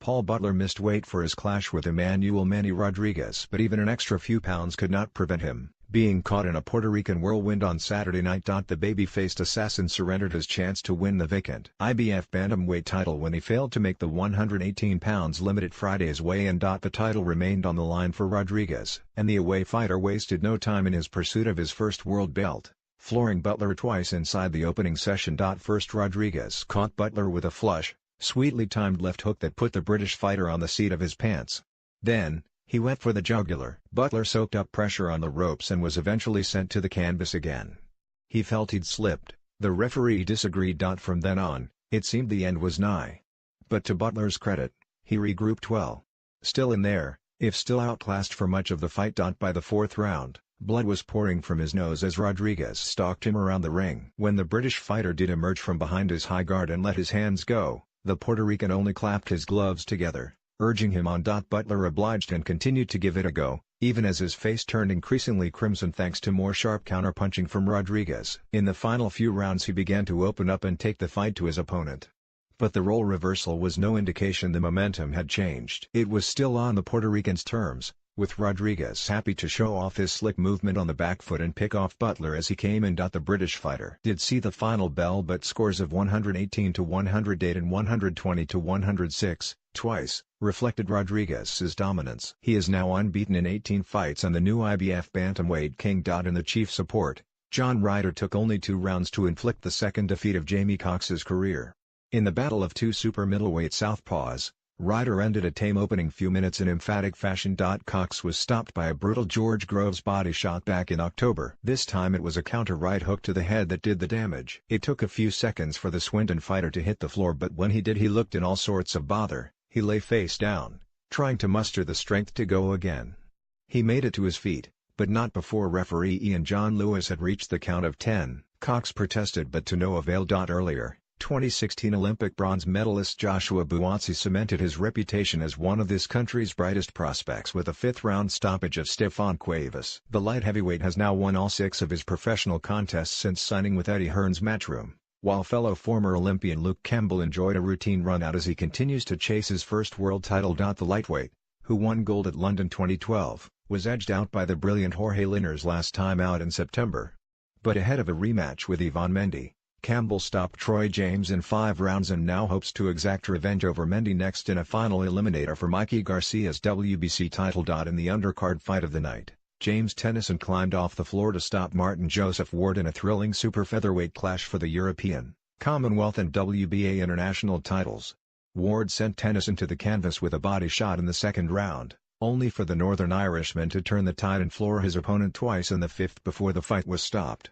Paul Butler missed weight for his clash with Emmanuel Rodriguez, but even an extra few pounds could not prevent him being caught in a Puerto Rican whirlwind on Saturday night. The baby-faced assassin surrendered his chance to win the vacant IBF bantamweight title when he failed to make the 118 pounds limit at Friday's weigh-in. The title remained on the line for Rodriguez, and the away fighter wasted no time in his pursuit of his first world belt, flooring Butler twice inside the opening session. First, Rodriguez caught Butler with a flush, sweetly timed left hook that put the British fighter on the seat of his pants. Then, he went for the jugular. Butler soaked up pressure on the ropes and was eventually sent to the canvas again. He felt he'd slipped. The referee disagreed. From then on, it seemed the end was nigh. But to Butler's credit, he regrouped well. Still in there, if still outclassed for much of the fight. By the fourth round, blood was pouring from his nose as Rodriguez stalked him around the ring. When the British fighter did emerge from behind his high guard and let his hands go, the Puerto Rican only clapped his gloves together, urging him on. Butler obliged and continued to give it a go, even as his face turned increasingly crimson thanks to more sharp counter-punching from Rodriguez. In the final few rounds he began to open up and take the fight to his opponent. But the role reversal was no indication the momentum had changed. It was still on the Puerto Rican's terms, with Rodriguez happy to show off his slick movement on the back foot and pick off Butler as he came in. The British fighter did see the final bell, but scores of 118 to 108 and 120 to 106, twice, reflected Rodriguez's dominance. He is now unbeaten in 18 fights and the new IBF bantamweight king. In the chief support, John Ryder took only 2 rounds to inflict the second defeat of Jamie Cox's career. In the battle of 2 super middleweight southpaws, Ryder ended a tame opening few minutes in emphatic fashion. Cox was stopped by a brutal George Groves body shot back in October. This time it was a counter right hook to the head that did the damage. It took a few seconds for the Swindon fighter to hit the floor, but when he did he looked in all sorts of bother. He lay face down, trying to muster the strength to go again. He made it to his feet, but not before referee Ian John Lewis had reached the count of 10. Cox protested but to no avail. Earlier, 2016 Olympic bronze medalist Joshua Buatsi cemented his reputation as one of this country's brightest prospects with a 5th-round stoppage of Stefan Cuevas. The light heavyweight has now won all 6 of his professional contests since signing with Eddie Hearn's Matchroom, while fellow former Olympian Luke Campbell enjoyed a routine run-out as he continues to chase his first world title. The lightweight, who won gold at London 2012, was edged out by the brilliant Jorge Linares last time out in September. But ahead of a rematch with Ivan Mendy, Campbell stopped Troy James in 5 rounds and now hopes to exact revenge over Mendy next in a final eliminator for Mikey Garcia's WBC title. In the undercard fight of the night, James Tennyson climbed off the floor to stop Martin Joseph Ward in a thrilling super featherweight clash for the European, Commonwealth and WBA international titles. Ward sent Tennyson to the canvas with a body shot in the 2nd round, only for the Northern Irishman to turn the tide and floor his opponent twice in the 5th before the fight was stopped.